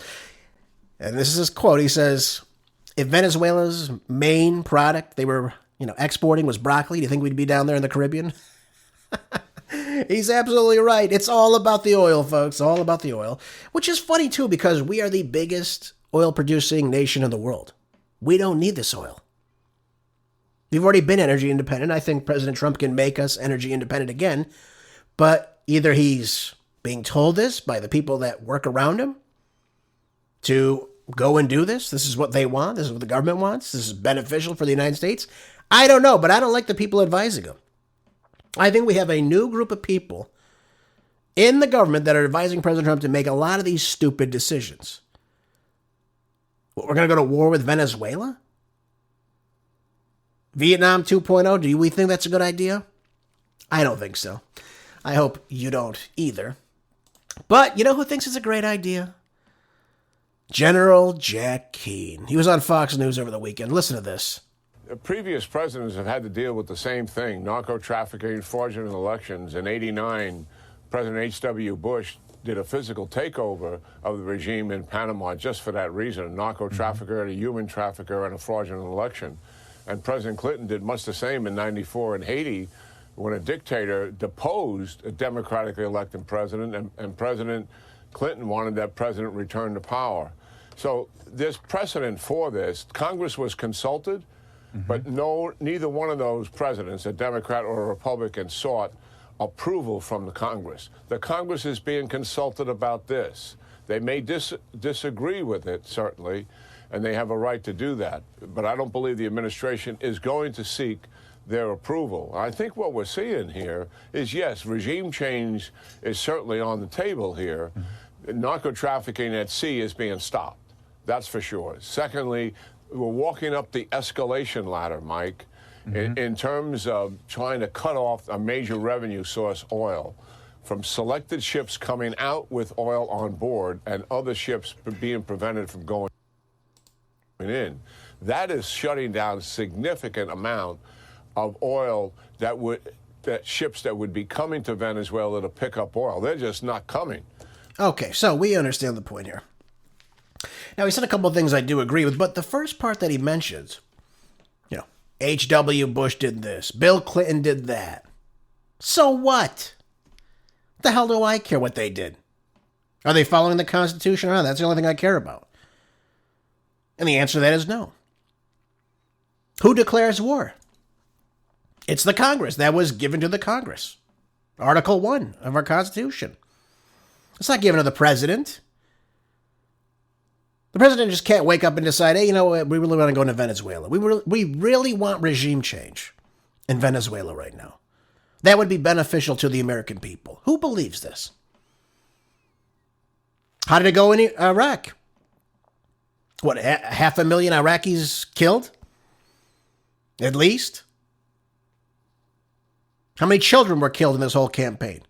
and this is his quote, he says, if Venezuela's main product they were, exporting was broccoli, do you think we'd be down there in the Caribbean? He's absolutely right. It's all about the oil, folks. All about the oil. Which is funny, too, because we are the biggest oil-producing nation in the world. We don't need this oil. We've already been energy independent. I think President Trump can make us energy independent again. But either he's being told this by the people that work around him to go and do this. This is what they want. This is what the government wants. This is beneficial for the United States. I don't know, but I don't like the people advising him. I think we have a new group of people in the government that are advising President Trump to make a lot of these stupid decisions. We're going to go to war with Venezuela? Vietnam 2.0, do we think that's a good idea? I don't think so. I hope you don't either. But you know who thinks it's a great idea? General Jack Keane. He was on Fox News over the weekend. Listen to this. Previous presidents have had to deal with the same thing, narco-trafficking, fraudulent elections. In '89, President H.W. Bush did a physical takeover of the regime in Panama just for that reason, a narco-trafficker, a human trafficker, and a fraudulent election. And President Clinton did much the same in '94 in Haiti, when a dictator deposed a democratically elected president, and President Clinton wanted that president returned to power. So there's precedent for this. Congress was consulted, but neither one of those presidents, a Democrat or a Republican, sought approval from the Congress. The Congress is being consulted about this. They may disagree with it, certainly, and they have a right to do that. But I don't believe the administration is going to seek their approval. I think what we're seeing here is, yes, regime change is certainly on the table here. Narco-trafficking at sea is being stopped. That's for sure. Secondly, we're walking up the escalation ladder, Mike, in terms of trying to cut off a major revenue source, oil, from selected ships coming out with oil on board and other ships being prevented from going in. That is shutting down a significant amount of oil that ships that would be coming to Venezuela to pick up oil. They're just not coming. Okay, so we understand the point here. Now, he said a couple of things I do agree with, but the first part that he mentions, H.W. Bush did this, Bill Clinton did that. So what? The hell do I care what they did? Are they following the Constitution or not? That's the only thing I care about. And the answer to that is no. Who declares war? It's the Congress. That was given to the Congress. Article 1 of our Constitution. It's not given to the president. The president just can't wake up and decide, hey, you know what, we really want to go into Venezuela. We really want regime change in Venezuela right now. That would be beneficial to the American people. Who believes this? How did it go in Iraq? What, 500,000 Iraqis killed? At least? How many children were killed in this whole campaign?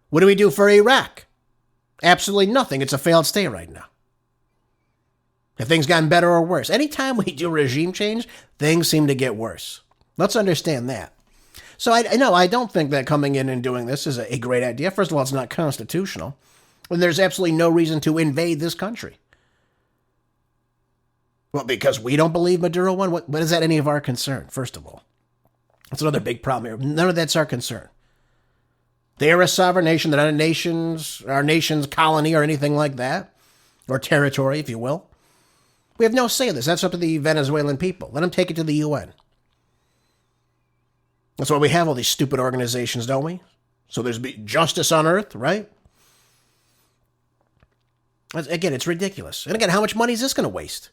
What do we do for Iraq? Absolutely nothing. It's a failed state right now. Have things gotten better or worse? Anytime we do regime change, things seem to get worse. Let's understand that. So I don't think that coming in and doing this is a great idea. First of all, it's not constitutional. And there's absolutely no reason to invade this country. Well, because we don't believe Maduro won? What is that any of our concern, first of all? That's another big problem here. None of that's our concern. They are a sovereign nation. They're not our nation's colony or anything like that. Or territory, if you will. We have no say in this. That's up to the Venezuelan people. Let them take it to the UN. That's why we have all these stupid organizations, don't we? So there's justice on earth, right? Again, it's ridiculous. And again, how much money is this going to waste?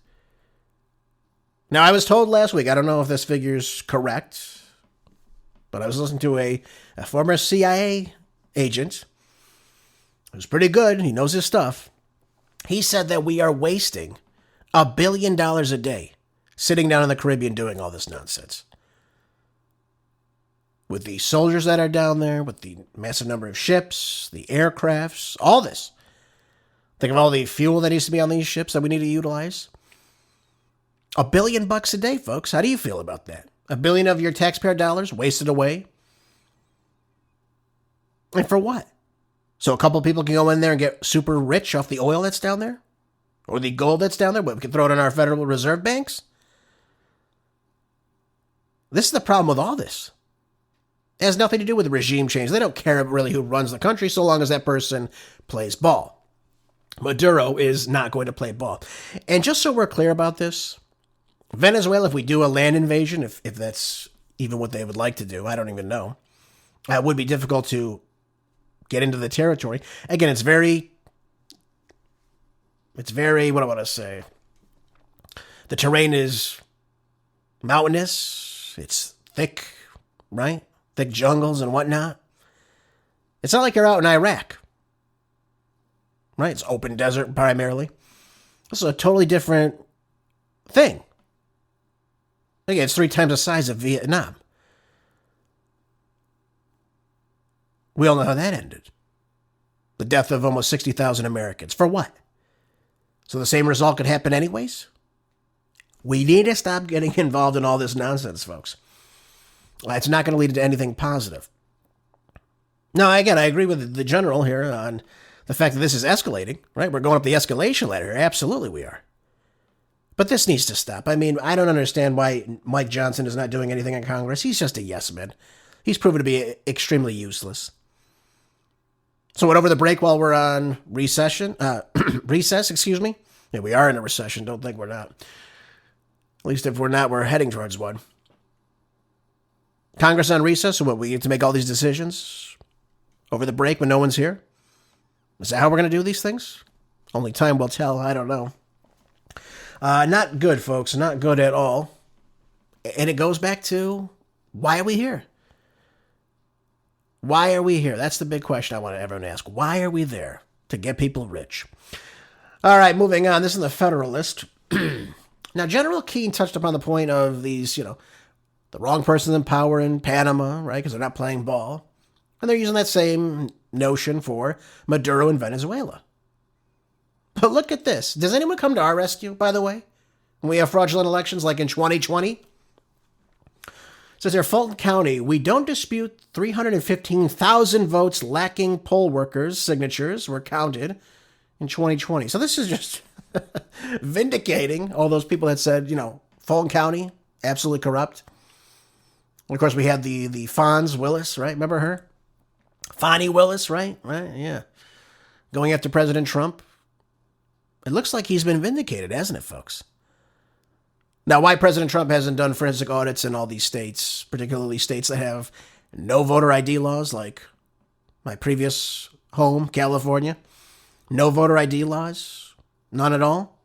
Now, I was told last week, I don't know if this figure's correct, but I was listening to a former CIA agent who's pretty good. He knows his stuff. He said that we are wasting $1 billion a day sitting down in the Caribbean doing all this nonsense. With the soldiers that are down there, with the massive number of ships, the aircrafts, all this. Think of all the fuel that needs to be on these ships that we need to utilize. $1 billion a day, folks. How do you feel about that? $1 billion of your taxpayer dollars wasted away? And for what? So a couple of people can go in there and get super rich off the oil that's down there? Or the gold that's down there, but we can throw it in our Federal Reserve banks? This is the problem with all this. It has nothing to do with regime change. They don't care really who runs the country so long as that person plays ball. Maduro is not going to play ball. And just so we're clear about this, Venezuela, if we do a land invasion, if that's even what they would like to do, I don't even know. It would be difficult to get into the territory. Again, it's very, what do I want to say? The terrain is mountainous. It's thick, right? Thick jungles and whatnot. It's not like you're out in Iraq, right? It's open desert primarily. This is a totally different thing. Again, it's 3 times the size of Vietnam. We all know how that ended. The death of almost 60,000 Americans. For what? So the same result could happen anyways? We need to stop getting involved in all this nonsense, folks. It's not going to lead to anything positive. Now, again, I agree with the general here on the fact that this is escalating, right? We're going up the escalation ladder. Absolutely we are. But this needs to stop. I mean, I don't understand why Mike Johnson is not doing anything in Congress. He's just a yes man. He's proven to be extremely useless. So over the break while we're on recess, excuse me. Yeah, we are in a recession. Don't think we're not. At least if we're not, we're heading towards one. Congress on recess, so what, we get to make all these decisions over the break when no one's here? Is that how we're going to do these things? Only time will tell. I don't know. Not good, folks. Not good at all. And it goes back to, why are we here? Why are we here? That's the big question I want everyone to ask. Why are we there? To get people rich. All right, moving on. This is the Federalist. Now, General Keane touched upon the point of these, the the wrong person's in power in Panama, right, because they're not playing ball. And they're using that same notion for Maduro in Venezuela. But look at this. Does anyone come to our rescue, by the way, when we have fraudulent elections like in 2020? It says here, Fulton County, we don't dispute 315,000 votes lacking poll workers' signatures were counted in 2020. So this is just vindicating all those people that said, Fulton County, absolutely corrupt. And of course, we had the Fonz Willis, right? Remember her? Fonnie Willis, right? Right, yeah. Going after President Trump. It looks like he's been vindicated, hasn't it, folks? Now, why President Trump hasn't done forensic audits in all these states, particularly states that have no voter ID laws, like my previous home, California. No voter ID laws. None at all.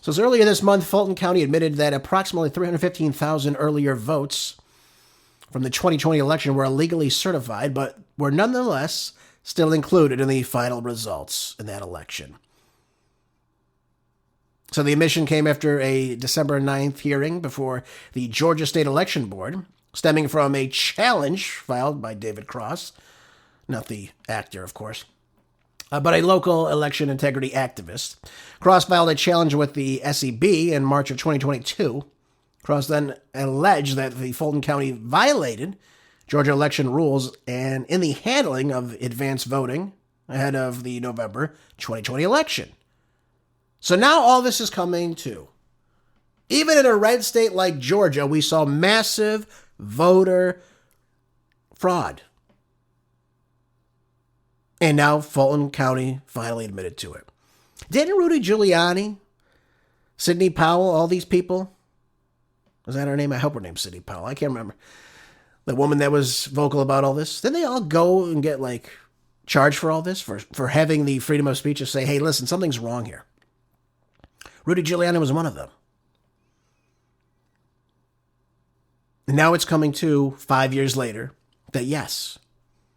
So as earlier this month, Fulton County admitted that approximately 315,000 earlier votes from the 2020 election were illegally certified, but were nonetheless still included in the final results in that election. So the admission came after a December 9th hearing before the Georgia State Election Board, stemming from a challenge filed by David Cross, not the actor, of course, but a local election integrity activist. Cross filed a challenge with the SEB in March of 2022. Cross then alleged that the Fulton County violated Georgia election rules and in the handling of advance voting ahead of the November 2020 election. So now all this is coming to. Even in a red state like Georgia, we saw massive voter fraud. And now Fulton County finally admitted to it. Didn't Rudy Giuliani, Sidney Powell, all these people? Was that her name? I hope her name's Sidney Powell. I can't remember. The woman that was vocal about all this. Didn't they all go and get charged for all this? For having the freedom of speech to say, hey, listen, something's wrong here. Rudy Giuliani was one of them. And now it's coming to 5 years later that yes,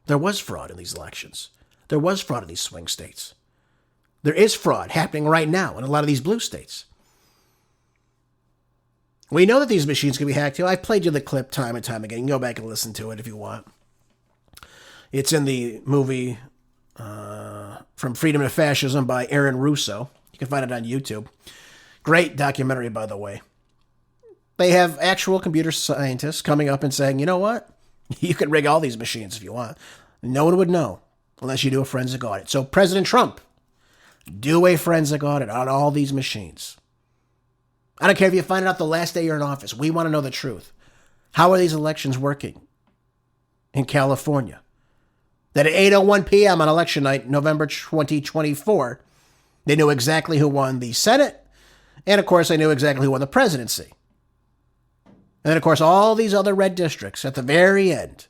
there was fraud in these elections. There was fraud in these swing states. There is fraud happening right now in a lot of these blue states. We know that these machines can be hacked too. I've played you the clip time and time again. You can go back and listen to it if you want. It's in the movie From Freedom to Fascism by Aaron Russo. You can find it on YouTube. Great documentary, by the way. They have actual computer scientists coming up and saying, you know what? You can rig all these machines if you want. No one would know unless you do a forensic audit. So President Trump, do a forensic audit on all these machines. I don't care if you find it out the last day you're in office. We want to know the truth. How are these elections working in California? That at 8:01 p.m. on election night, November 2024, they knew exactly who won the Senate. And, of course, they knew exactly who won the presidency. And then, of course, all these other red districts at the very end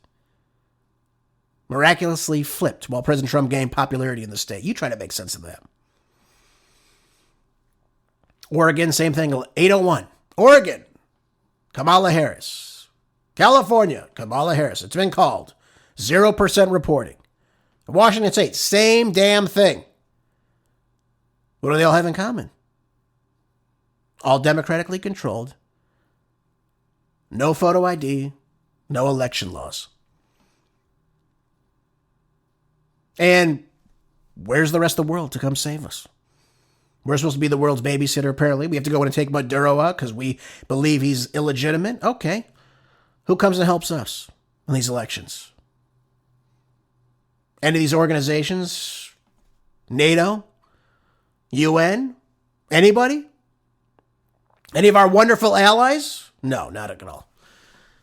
miraculously flipped while President Trump gained popularity in the state. You try to make sense of that. Oregon, same thing, 8:01. Oregon, Kamala Harris. California, Kamala Harris. It's been called. 0% reporting. Washington State, same damn thing. What do they all have in common? All democratically controlled. No photo ID. No election laws. And where's the rest of the world to come save us? We're supposed to be the world's babysitter, apparently. We have to go in and take Maduro out because we believe he's illegitimate. Okay. Who comes and helps us in these elections? Any of these organizations? NATO? UN? Anybody? Any of our wonderful allies? No, not at all.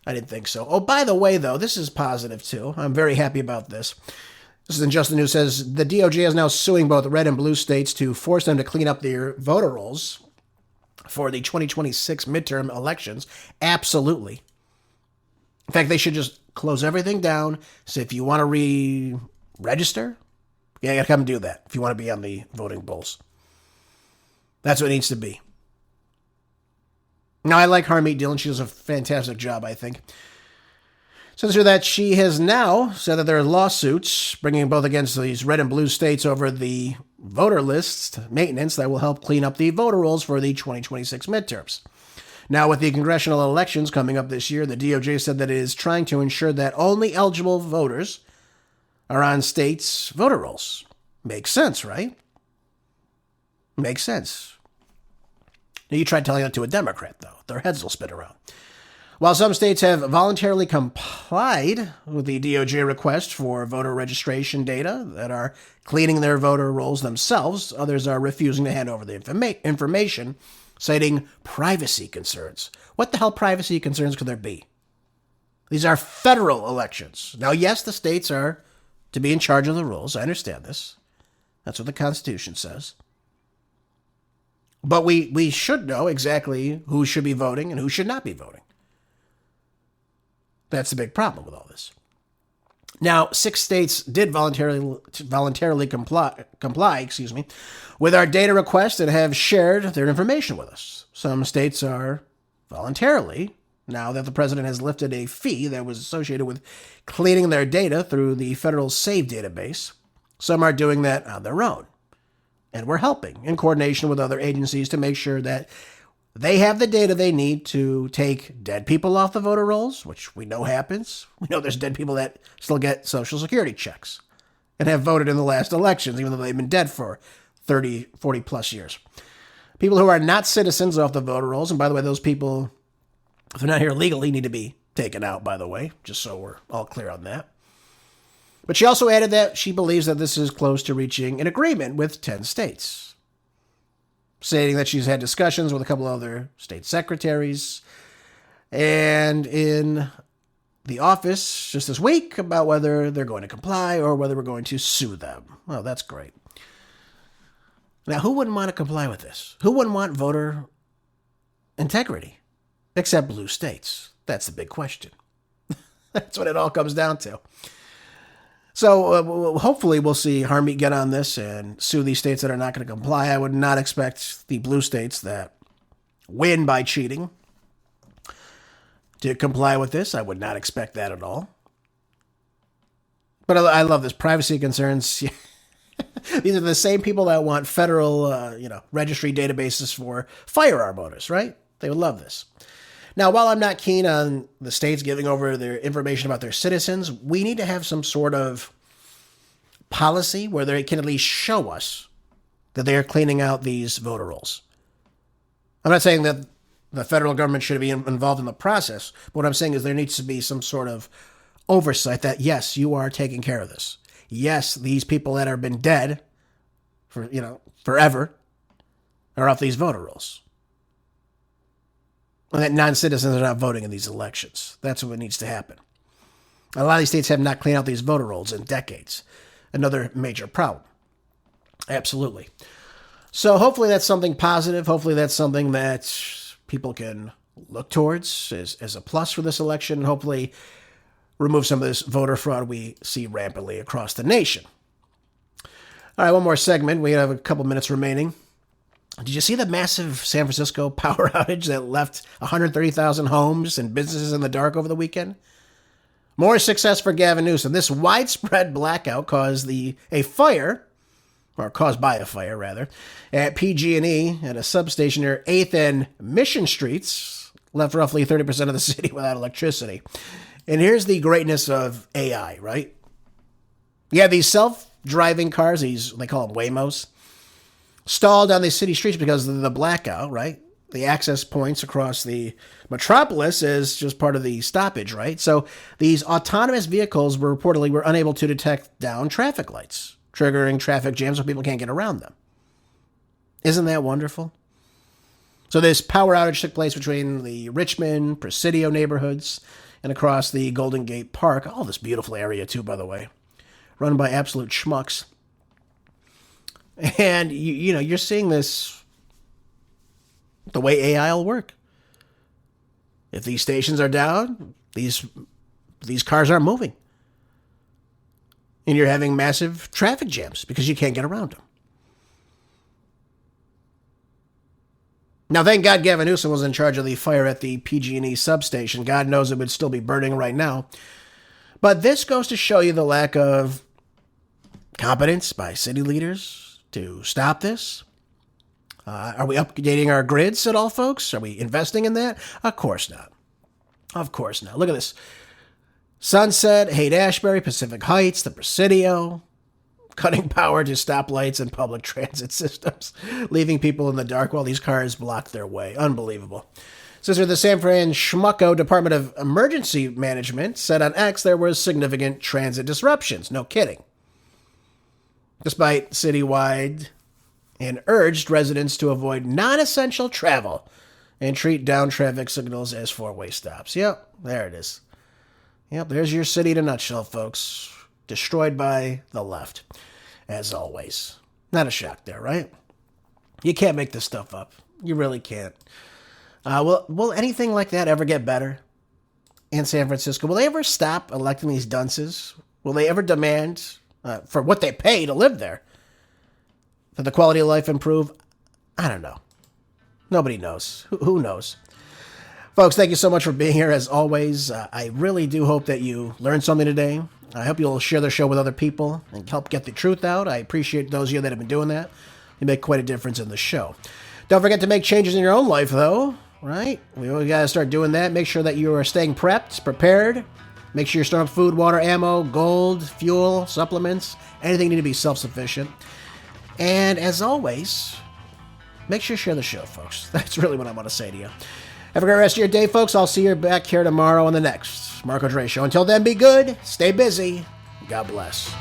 I didn't think so. Oh, by the way, though, this is positive, too. I'm very happy about this. This is in Just the News. Says the DOJ is now suing both red and blue states to force them to clean up their voter rolls for the 2026 midterm elections. Absolutely. In fact, they should just close everything down. So if you want to re-register, you got to come do that if you want to be on the voting polls. That's what it needs to be. Now, I like Harmeet Dillon. She does a fantastic job, I think. Says here that she has now said that there are lawsuits bringing both against these red and blue states over the voter list maintenance that will help clean up the voter rolls for the 2026 midterms. Now, with the congressional elections coming up this year, the DOJ said that it is trying to ensure that only eligible voters are on states' voter rolls. Makes sense, right? Makes sense. Now, you try telling that to a Democrat, though. Their heads will spin around. While some states have voluntarily complied with the DOJ request for voter registration data that are cleaning their voter rolls themselves, others are refusing to hand over the information, citing privacy concerns. What the hell privacy concerns could there be? These are federal elections. Now, yes, the states are to be in charge of the rules. I understand this. That's what the Constitution says. But we should know exactly who should be voting and who should not be voting. That's the big problem with all this. Now, 6 states did voluntarily comply, with our data request and have shared their information with us. Some states are voluntarily, now that the president has lifted a fee that was associated with cleaning their data through the federal SAVE database. Some are doing that on their own. And we're helping in coordination with other agencies to make sure that they have the data they need to take dead people off the voter rolls, which we know happens. We know there's dead people that still get Social Security checks and have voted in the last elections, even though they've been dead for 30, 40 plus years. People who are not citizens off the voter rolls, and by the way, those people, if they're not here legally, need to be taken out, by the way, just so we're all clear on that. But she also added that she believes that this is close to reaching an agreement with 10 states, stating that she's had discussions with a couple other state secretaries and in the office just this week about whether they're going to comply or whether we're going to sue them. Well, that's great. Now, who wouldn't want to comply with this? Who wouldn't want voter integrity? Except blue states. That's the big question. That's what it all comes down to. So hopefully we'll see Harmeet get on this and sue these states that are not going to comply. I would not expect the blue states that win by cheating to comply with this. I would not expect that at all. But I love this. Privacy concerns. These are the same people that want federal, registry databases for firearm owners, right? They would love this. Now, while I'm not keen on the states giving over their information about their citizens, we need to have some sort of policy where they can at least show us that they are cleaning out these voter rolls. I'm not saying that the federal government should be involved in the process. But what I'm saying is there needs to be some sort of oversight that, yes, you are taking care of this. Yes, these people that have been dead for, forever are off these voter rolls. And that non-citizens are not voting in these elections. That's what needs to happen. A lot of these states have not cleaned out these voter rolls in decades. Another major problem. Absolutely. So hopefully that's something positive. Hopefully that's something that people can look towards as a plus for this election. And hopefully remove some of this voter fraud we see rampantly across the nation. All right, one more segment. We have a couple minutes remaining. Did you see the massive San Francisco power outage that left 130,000 homes and businesses in the dark over the weekend? More success for Gavin Newsom. This widespread blackout caused by a fire, at PG&E at a substation near 8th and Mission Streets, left roughly 30% of the city without electricity. And here's the greatness of AI, right? You have these self-driving cars, they call them Waymos, stalled on the city streets because of the blackout, right? The access points across the metropolis is just part of the stoppage, right? So these autonomous vehicles were unable to detect down traffic lights, triggering traffic jams so people can't get around them. Isn't that wonderful? So this power outage took place between the Richmond, Presidio neighborhoods and across the Golden Gate Park. All this beautiful area too, by the way, run by absolute schmucks. And, you're seeing this, the way AI will work. If these stations are down, these cars aren't moving. And you're having massive traffic jams because you can't get around them. Now, thank God Gavin Newsom was in charge of the fire at the PG&E substation. God knows it would still be burning right now. But this goes to show you the lack of competence by city leaders to stop this. Are we updating our grids at all, folks? Are we investing in that? Of course not. Of course not. Look at this. Sunset, Haight-Ashbury, Pacific Heights, the Presidio, cutting power to stoplights and public transit systems, leaving people in the dark while these cars block their way. Unbelievable. Sister, the San Fran Schmucko Department of Emergency Management said on X there was significant transit disruptions. No kidding. Despite citywide, and urged residents to avoid non-essential travel and treat down traffic signals as four-way stops. Yep, there it is. Yep, there's your city in a nutshell, folks. Destroyed by the left, as always. Not a shock there, right? You can't make this stuff up. You really can't. Will anything like that ever get better in San Francisco? Will they ever stop electing these dunces? Will they ever demand, for what they pay to live there, that the quality of life improve? I don't know. Nobody knows. Who knows? Folks, thank you so much for being here, as always. I really do hope that you learned something today. I hope you'll share the show with other people and help get the truth out. I appreciate those of you that have been doing that. You make quite a difference in the show. Don't forget to make changes in your own life, though, right? We got to start doing that. Make sure that you are staying prepped, prepared. Make sure you're storing up food, water, ammo, gold, fuel, supplements, anything you need to be self-sufficient. And as always, make sure you share the show, folks. That's really what I want to say to you. Have a great rest of your day, folks. I'll see you back here tomorrow on the next Marco Dre Show. Until then, be good, stay busy, God bless.